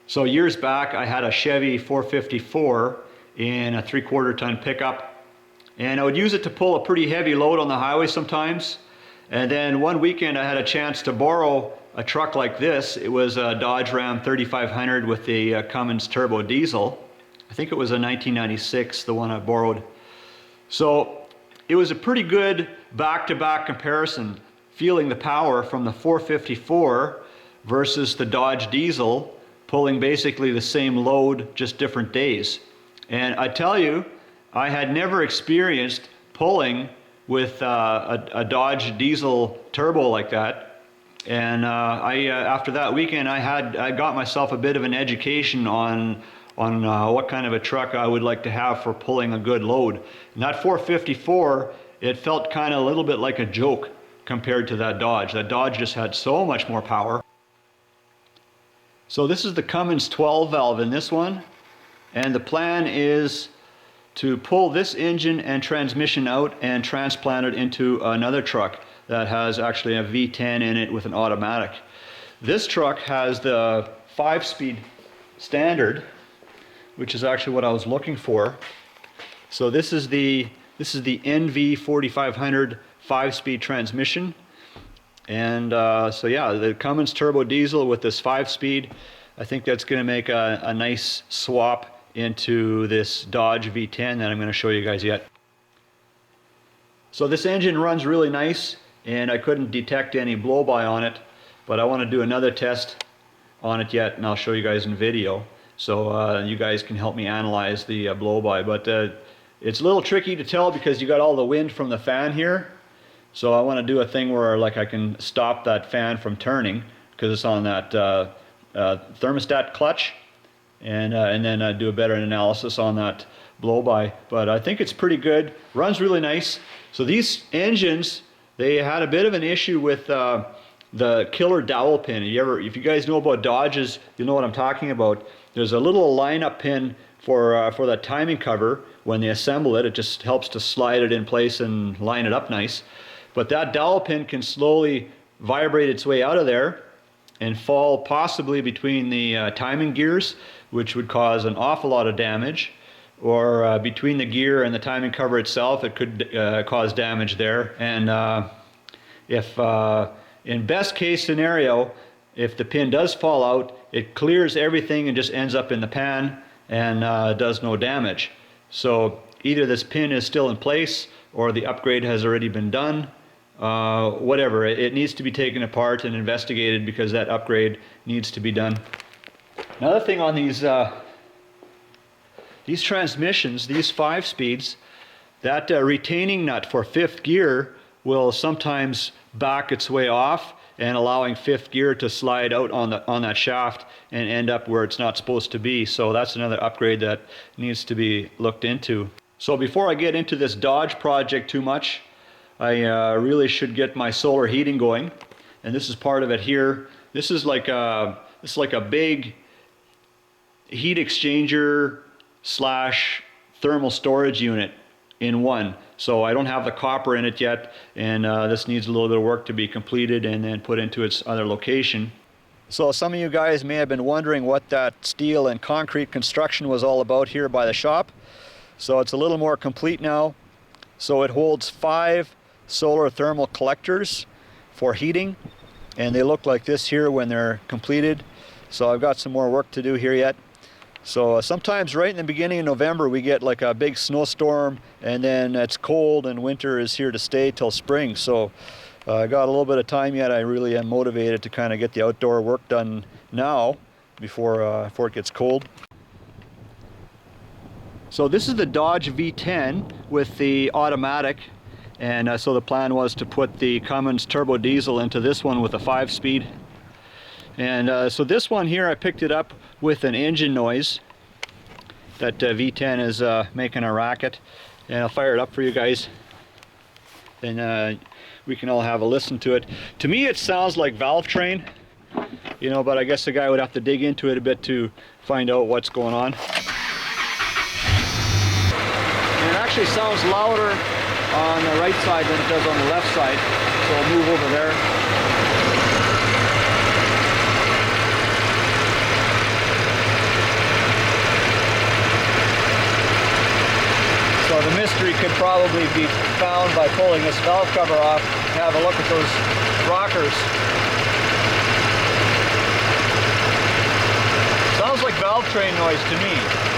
So years back, I had a Chevy 454 in a 3/4 ton pickup, and I would use it to pull a pretty heavy load on the highway sometimes. And then one weekend I had a chance to borrow a truck like this. It was a Dodge Ram 3500 with the Cummins turbo diesel. I think it was a 1996, the one I borrowed. So it was a pretty good back-to-back comparison, feeling the power from the 454 versus the Dodge diesel, pulling basically the same load, just different days. And I tell you, I had never experienced pulling with a Dodge diesel turbo like that. And after that weekend, I got myself a bit of an education on what kind of a truck I would like to have for pulling a good load. And that 454, it felt kind of a little bit like a joke compared to that Dodge. That Dodge just had so much more power. So this is the Cummins 12 valve in this one, and the plan is to pull this engine and transmission out and transplant it into another truck that has actually a V10 in it with an automatic. This truck has the 5-speed standard, which is actually what I was looking for. So this is the NV 4500 5-speed transmission. And so yeah, the Cummins turbo diesel with this 5-speed, I think that's going to make a nice swap into this Dodge V10 that I'm going to show you guys yet. So this engine runs really nice, and I couldn't detect any blow-by on it, but I want to do another test on it yet, and I'll show you guys in video, so you guys can help me analyze the blow-by. But it's a little tricky to tell because you got all the wind from the fan here. So I want to do a thing where like I can stop that fan from turning because it's on that thermostat clutch, and then do a better analysis on that blow-by. But I think it's pretty good. Runs really nice. So these engines, they had a bit of an issue with the killer dowel pin. If you guys know about Dodges, you'll know what I'm talking about. There's a little lineup pin for that timing cover. When they assemble it, it just helps to slide it in place and line it up nice. But that dowel pin can slowly vibrate its way out of there and fall possibly between the timing gears, which would cause an awful lot of damage, or between the gear and the timing cover itself, it could cause damage there. And if in best case scenario, if the pin does fall out, it clears everything and just ends up in the pan and does no damage. So either this pin is still in place or the upgrade has already been done. Whatever, it needs to be taken apart and investigated because that upgrade needs to be done. Another thing on these transmissions, these 5-speeds, that retaining nut for 5th gear will sometimes back its way off and allowing 5th gear to slide out on that shaft and end up where it's not supposed to be. So that's another upgrade that needs to be looked into. So before I get into this Dodge project too much, I really should get my solar heating going, and this is part of it here. This is like a big heat exchanger slash thermal storage unit in one. So I don't have the copper in it yet, and this needs a little bit of work to be completed and then put into its other location. So some of you guys may have been wondering what that steel and concrete construction was all about here by the shop. So it's a little more complete now. So it holds 5 solar thermal collectors for heating, and they look like this here when they're completed. So I've got some more work to do here yet. So sometimes right in the beginning of November we get like a big snowstorm, and then it's cold and winter is here to stay till spring. So I got a little bit of time yet. I really am motivated to kind of get the outdoor work done now before it gets cold. So this is the Dodge V10 with the automatic, and so the plan was to put the Cummins turbo diesel into this one with a 5-speed. And so this one here, I picked it up with an engine noise. That V10 is making a racket, and I'll fire it up for you guys, and we can all have a listen to it. To me it sounds like valve train, you know, but I guess the guy would have to dig into it a bit to find out what's going on. And it actually sounds louder on the right side than it does on the left side, so I'll move over there. So the mystery could probably be found by pulling this valve cover off. Have a look at those rockers. Sounds like valve train noise to me.